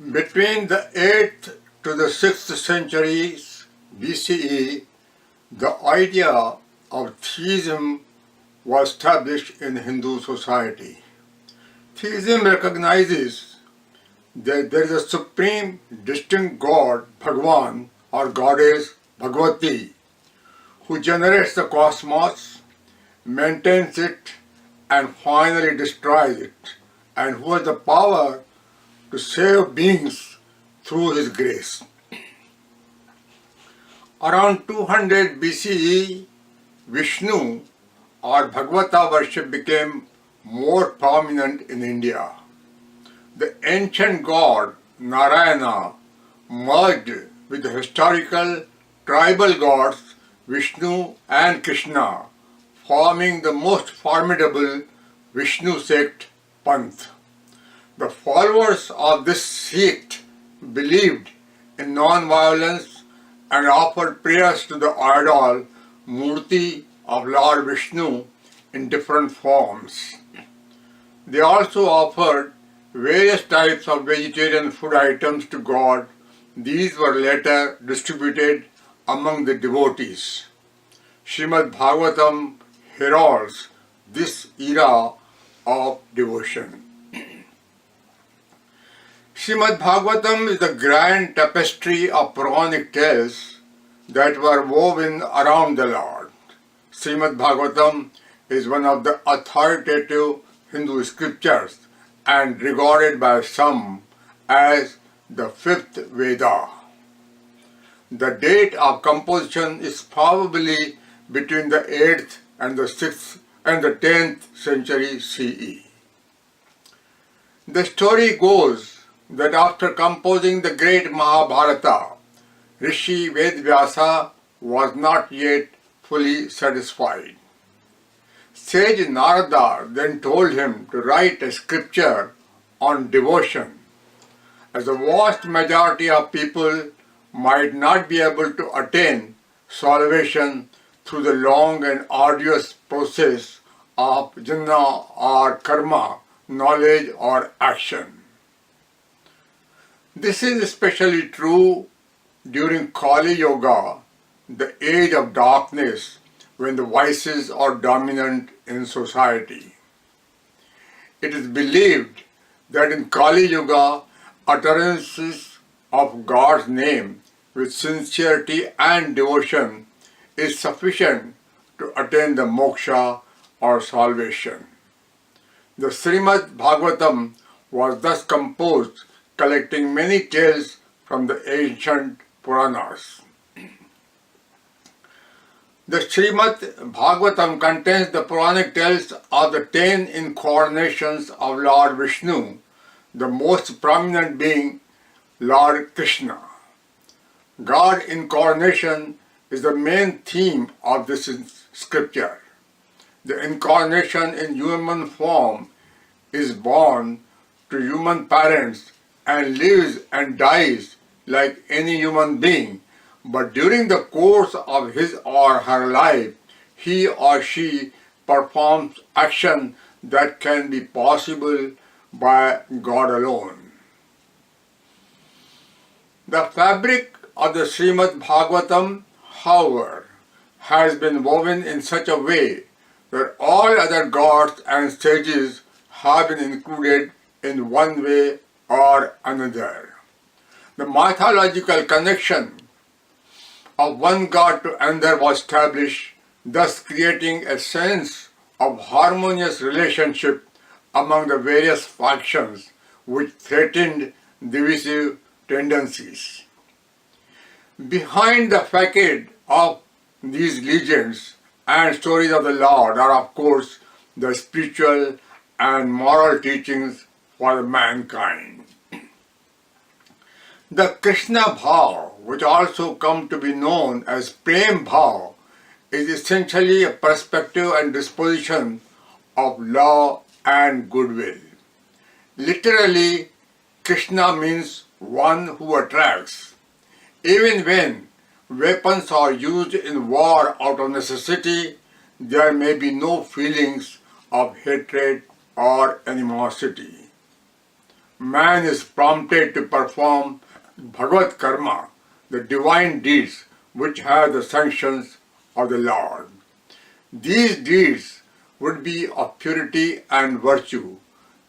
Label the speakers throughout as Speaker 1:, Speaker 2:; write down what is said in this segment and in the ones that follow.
Speaker 1: Between the 8th to the 6th centuries BCE, the idea of theism was established in Hindu society. Theism recognizes that there is a supreme distinct God, Bhagwan, or goddess, Bhagavati, who generates the cosmos, maintains it, and finally destroys it, and who has the power to save beings through his grace. Around 200 BCE, Vishnu or Bhagavata worship became more prominent in India. The ancient god Narayana merged with the historical tribal gods Vishnu and Krishna, forming the most formidable Vishnu sect, Panth. The followers of this sect believed in non-violence and offered prayers to the idol Murti of Lord Vishnu in different forms. They also offered various types of vegetarian food items to God. These were later distributed among the devotees. Srimad Bhagavatam heralds this era of devotion. Srimad Bhagavatam is the grand tapestry of Puranic tales that were woven around the Lord. Srimad Bhagavatam is one of the authoritative Hindu scriptures and regarded by some as the fifth Veda. The date of composition is probably between the 8th and the 6th and the 10th century CE. The story goes that after composing the great Mahabharata, Rishi Vedvyasa was not yet fully satisfied. Sage Narada then told him to write a scripture on devotion, as the vast majority of people might not be able to attain salvation through the long and arduous process of jnana or karma, knowledge or action. This is especially true during Kali Yuga, the age of darkness, when the vices are dominant in society. It is believed that in Kali Yuga, utterances of God's name with sincerity and devotion is sufficient to attain the moksha or salvation. The Srimad Bhagavatam was thus composed, collecting many tales from the ancient Puranas. The Srimad Bhagavatam contains the Puranic tales of the 10 incarnations of Lord Vishnu, the most prominent being Lord Krishna. God incarnation is the main theme of this scripture. The incarnation in human form is born to human parents and lives and dies like any human being, but during the course of his or her life, he or she performs action that can be possible by God alone. The fabric of the Srimad Bhagavatam, however, has been woven in such a way that all other gods and sages have been included in one way or another. The mythological connection of one god to another was established, thus creating a sense of harmonious relationship among the various factions which threatened divisive tendencies. Behind the facade of these legends and stories of the Lord are, of course, the spiritual and moral teachings for mankind. The Krishna Bhav, which also come to be known as Prem Bhav, is essentially a perspective and disposition of love and goodwill. Literally, Krishna means one who attracts. Even when weapons are used in war out of necessity, there may be no feelings of hatred or animosity. man is prompted to perform Bhagavad Karma, the divine deeds which have the sanctions of the Lord. These deeds would be of purity and virtue.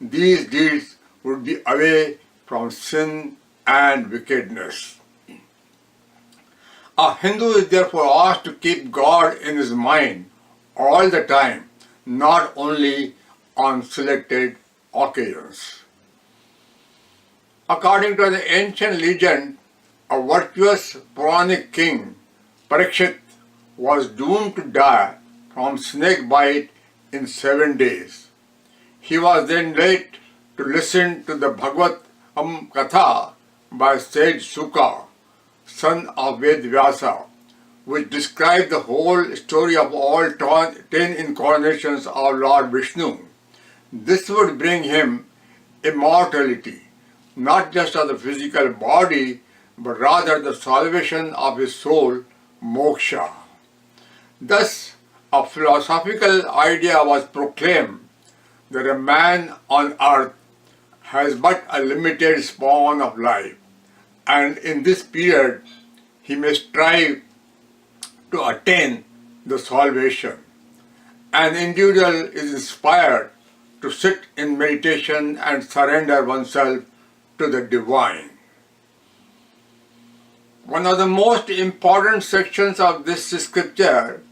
Speaker 1: These deeds would be away from sin and wickedness. A Hindu is therefore asked to keep God in his mind all the time, not only on selected occasions. According to the ancient legend, a virtuous Puranic king, Parikshit, was doomed to die from snake bite in 7 days. He was then led to listen to the Bhagavatam Katha by sage Suka, son of Vyasa, which described the whole story of all 10 incarnations of Lord Vishnu. This would bring him immortality, not just of the physical body, but rather the salvation of his soul, moksha. Thus, a philosophical idea was proclaimed that a man on earth has but a limited span of life, and in this period he may strive to attain the salvation. An individual is inspired to sit in meditation and surrender oneself to the divine. One of the most important sections of this scripture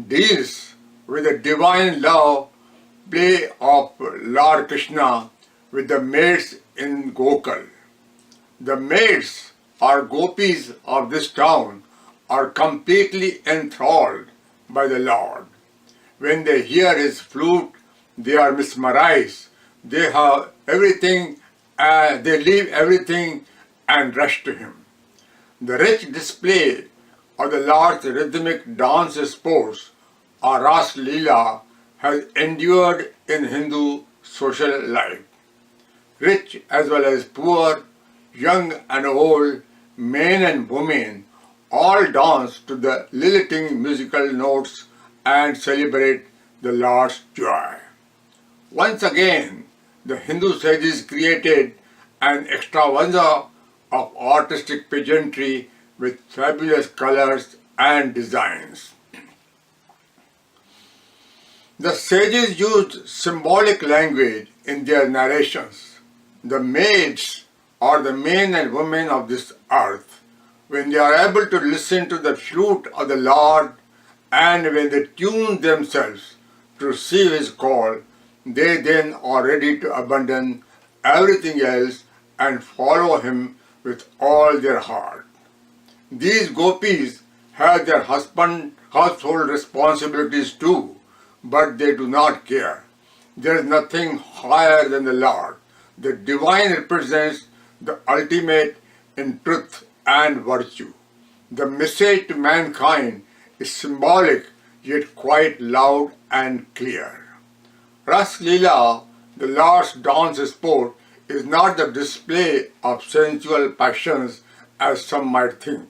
Speaker 1: deals with the divine love play of Lord Krishna with the maids in Gokul. The maids or gopis of this town are completely enthralled by the Lord. When they hear his flute, they are mesmerized. They have everything, they leave everything and rush to him. The rich display of the Lord's rhythmic dance sports or Ras Leela has endured in Hindu social life. Rich as well as poor, young and old, men and women all dance to the lilting musical notes and celebrate the Lord's joy. Once again, the Hindu sages created an extravaganza of artistic pageantry with fabulous colors and designs. The sages used symbolic language in their narrations. The maids are the men and women of this earth. When they are able to listen to the flute of the Lord and when they tune themselves to receive his call, they then are ready to abandon everything else and follow him with all their heart. These gopis have their household responsibilities too, but they do not care. There is nothing higher than the Lord. The divine represents the ultimate in truth and virtue. The message to mankind is symbolic yet quite loud and clear. Ras Leela, the Lord's dance sport, is not the display of sensual passions as some might think.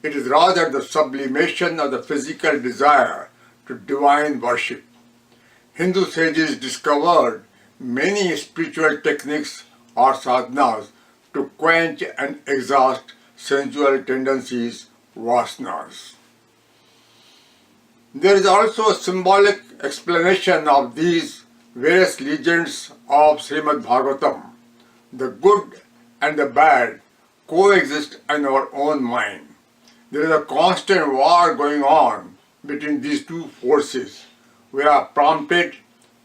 Speaker 1: It is rather the sublimation of the physical desire to divine worship. Hindu sages discovered many spiritual techniques or sadhanas to quench and exhaust sensual tendencies, vasanas. There is also a symbolic explanation of these various legends of Srimad Bhagavatam. The good and the bad coexist in our own mind. There is a constant war going on between these two forces. We are prompted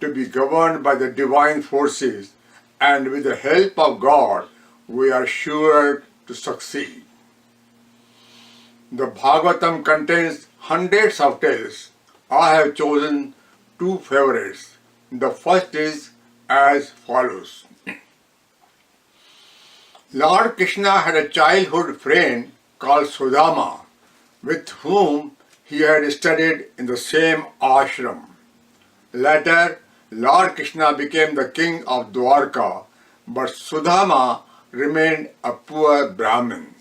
Speaker 1: to be governed by the divine forces, and with the help of God, we are sure to succeed. The Bhagavatam contains hundreds of tales. I have chosen 2 favorites. The first is as follows. Lord Krishna had a childhood friend called Sudama, with whom he had studied in the same ashram. Later, Lord Krishna became the king of Dwarka, but Sudama remained a poor Brahmin.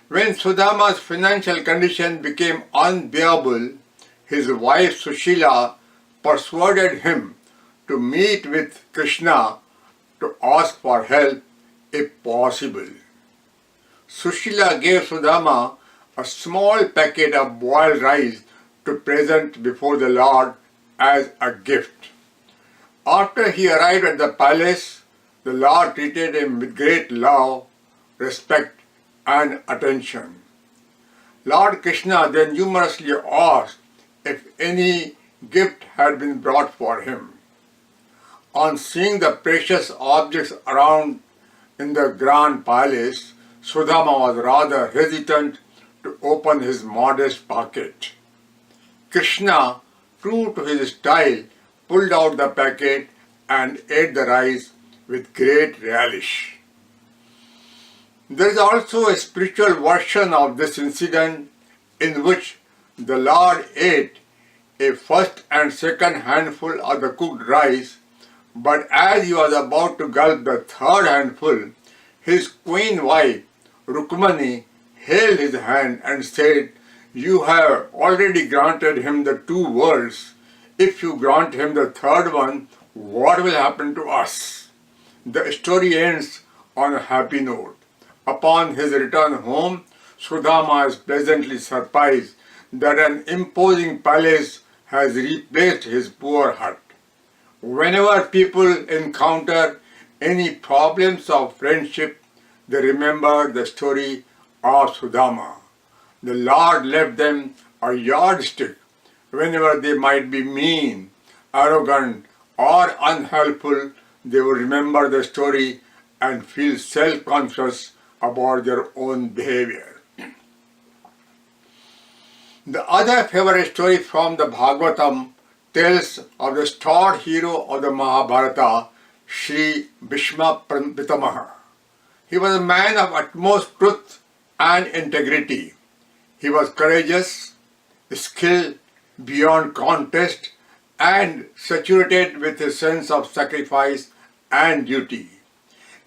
Speaker 1: When Sudama's financial condition became unbearable, his wife Sushila persuaded him to meet with Krishna to ask for help if possible. Sushila gave Sudama a small packet of boiled rice to present before the Lord as a gift. After he arrived at the palace, the Lord treated him with great love, respect, and attention. Lord Krishna then humorously asked if any gift had been brought for him. On seeing the precious objects around in the grand palace, Sudama was rather hesitant to open his modest pocket. Krishna, true to his style, pulled out the packet and ate the rice with great relish. There is also a spiritual version of this incident in which the Lord ate a first and second handful of the cooked rice, but as he was about to gulp the third handful, his queen wife, Rukmani, held his hand and said, "You have already granted him the two worlds. If you grant him the third one, what will happen to us?" The story ends on a happy note. Upon his return home, Sudama is pleasantly surprised that an imposing palace has replaced his poor hut. Whenever people encounter any problems of friendship, they remember the story of Sudama. The Lord left them a yardstick whenever they might be mean, arrogant, or unhelpful. They will remember the story and feel self-conscious about their own behavior. The other favorite story from the Bhagavatam tells of the star hero of the Mahabharata, Sri Bhishma Pitamaha. He was a man of utmost truth and integrity. He was courageous, skilled beyond contest, and saturated with a sense of sacrifice and duty.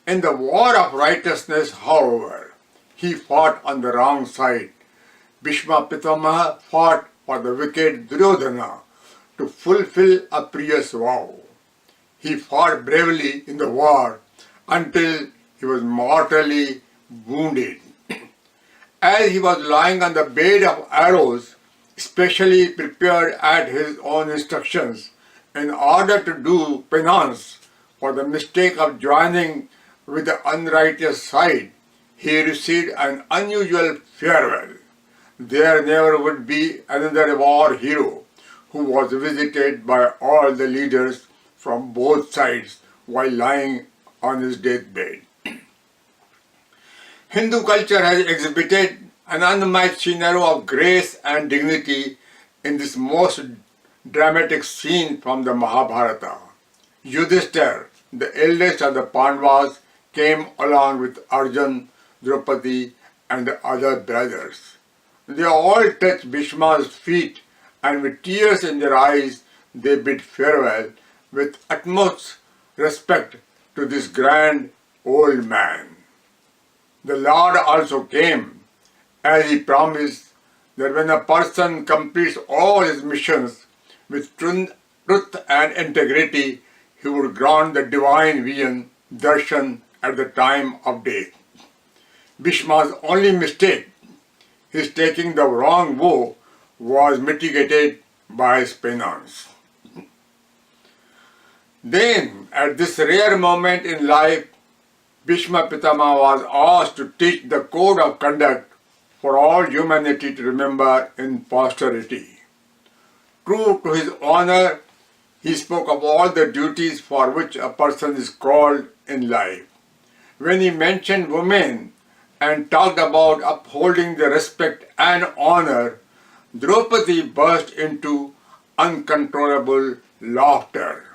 Speaker 1: In the war of righteousness, however, he fought on the wrong side. Bhishma Pitamaha fought for the wicked Duryodhana to fulfill a previous vow. He fought bravely in the war until he was mortally wounded. As he was lying on the bed of arrows, specially prepared at his own instructions, in order to do penance for the mistake of joining with the unrighteous side, he received an unusual farewell. There never would be another war hero who was visited by all the leaders from both sides while lying on his deathbed. Hindu culture has exhibited an unmatched scenario of grace and dignity in this most dramatic scene from the Mahabharata. Yudhishthira, the eldest of the Pandavas, came along with Arjun, Draupadi, and the other brothers. They all touched Bhishma's feet, and with tears in their eyes, they bid farewell with utmost respect to this grand old man. The Lord also came, as he promised that when a person completes all his missions with truth and integrity, he would grant the divine vision, darshan, at the time of death. Bhishma's only mistake, his taking the wrong vow, was mitigated by his penance. Then, at this rare moment in life, Bhishma Pitama was asked to teach the code of conduct for all humanity to remember in posterity. True to his honor, he spoke of all the duties for which a person is called in life. When he mentioned women and talked about upholding the respect and honor, Draupadi burst into uncontrollable laughter.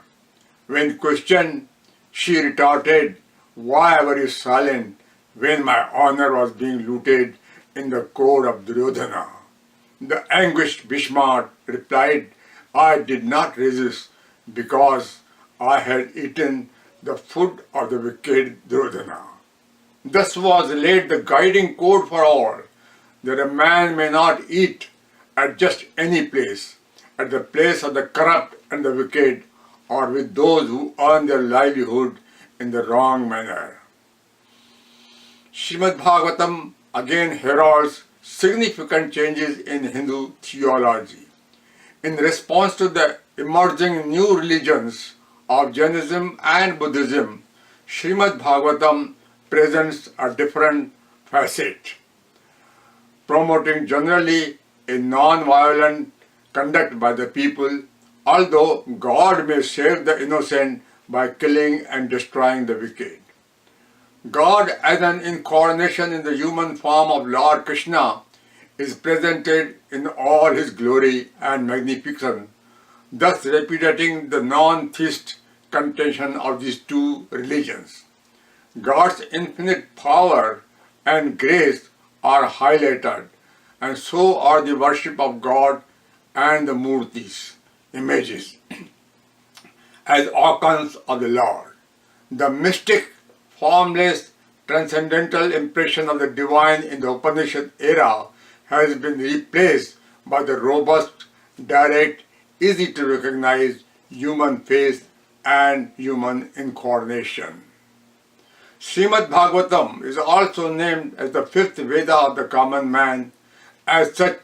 Speaker 1: When questioned, she retorted, "Why were you silent when my honor was being looted in the court of Duryodhana?" The anguished Bhishma replied, "I did not resist because I had eaten the food of the wicked Duryodhana." Thus was laid the guiding code for all, that a man may not eat at just any place, at the place of the corrupt and the wicked, or with those who earn their livelihood in the wrong manner. Srimad Bhagavatam again heralds significant changes in Hindu theology. In response to the emerging new religions of Jainism and Buddhism, Srimad Bhagavatam presents a different facet, promoting generally a non-violent conduct by the people, although God may save the innocent by killing and destroying the wicked. God as an incarnation in the human form of Lord Krishna is presented in all his glory and magnificence, thus repudiating the non-theist contention of these two religions. God's infinite power and grace are highlighted, and so are the worship of God and the murtis, images, as icons of the Lord. The mystic, formless, transcendental impression of the divine in the Upanishad era has been replaced by the robust, direct, easy to recognize human face and human incarnation. Srimad Bhagavatam is also named as the fifth Veda of the common man. As such,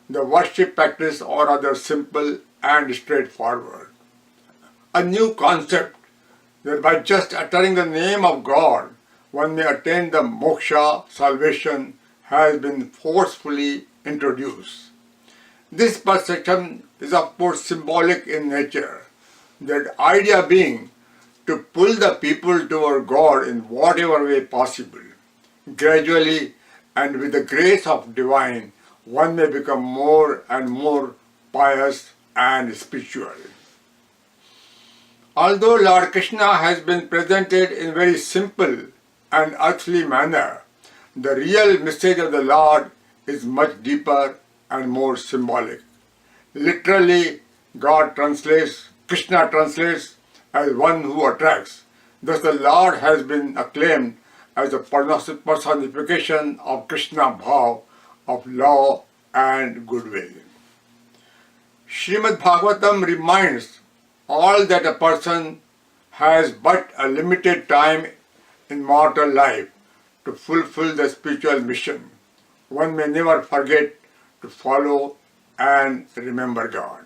Speaker 1: the worship practice are rather simple and straightforward. A new concept that by just uttering the name of God, one may attain the moksha, salvation, has been forcefully introduced. This perception is of course symbolic in nature, that idea being to pull the people toward God in whatever way possible. Gradually and with the grace of divine, one may become more and more pious and spiritual. Although Lord Krishna has been presented in very simple and earthly manner, the real message of the Lord is much deeper and more symbolic. Literally, Krishna translates as one who attracts. Thus the Lord has been acclaimed as a personification of Krishna Bhav, of love and goodwill. Srimad Bhagavatam reminds all that a person has but a limited time in mortal life to fulfill the spiritual mission. One may never forget to follow and remember God.